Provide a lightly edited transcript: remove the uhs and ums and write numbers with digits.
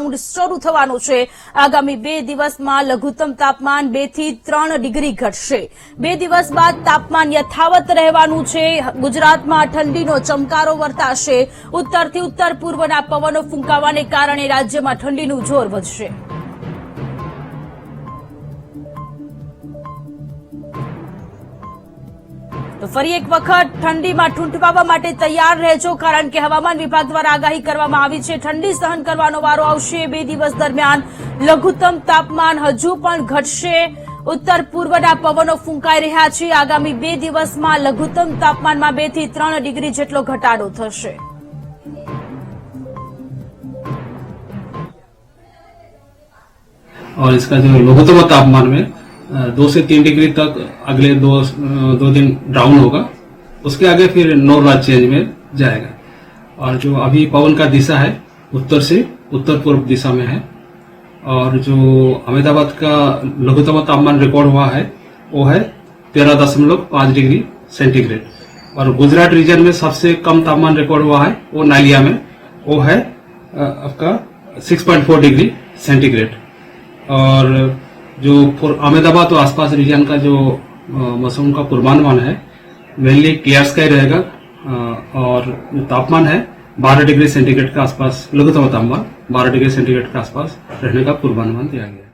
Round શરૂ થવાનો છે। આગામી 2 દિવસમાં લઘુત્તમ તાપમાન 2 થી 3 ડિગ્રી ઘટશે। 2 દિવસ બાદ તાપમાન યથાવત રહેવાનું છે। ગુજરાતમાં ઠંડીનો ચમકારો વર્તાશે। ઉત્તરથી ઉત્તર પૂર્વના પવનો ફૂંકાવાને કારણે રાજ્યમાં ઠંડીનું જોર વધશે। તો ફરી એક વખત ઠંડીમાં ઠૂંઠવાવા માટે તૈયાર રહેજો, કારણ કે હવામાન વિભાગ દ્વારા આગાહી કરવામાં આવી છે। ઠંડી સહન કરવાનો વારો આવશે। 2 દિવસ દરમિયાન લઘુત્તમ તાપમાન હજુ પણ ઘટશે। ઉત્તર પૂર્વના પવનો ફૂંકાઈ રહ્યા છે। આગામી 2 દિવસમાં લઘુત્તમ તાપમાનમાં 2 થી 3 ડિગ્રી જેટલો ઘટાડો થશે। और इसका जो लघुत्तम तापमान में 2 से 3 डिग्री तक अगले दो दिन डाउन होगा। उसके आगे फिर नॉर्मल चेंज में जाएगा। और जो अभी पवन का दिशा है उत्तर से उत्तर पूर्व दिशा में है। और जो अहमदाबाद का लघुत्तम तापमान रिकॉर्ड हुआ है वो है 13.5 डिग्री सेंटीग्रेड। और गुजरात रीजन में सबसे कम तापमान रिकॉर्ड हुआ है वो नालिया में, वो है आपका 6.4 डिग्री सेंटीग्रेड। और जो अहमदाबाद और आसपास रीजन का जो मौसम का पूर्वानुमान है मेनली क्लियर स्काई रहेगा। और जो तापमान है 12 डिग्री सेंटीग्रेड के आसपास, लघुत्तम तापमान 12 डिग्री सेंटीग्रेड के आसपास रहने का पूर्वानुमान दिया गया है।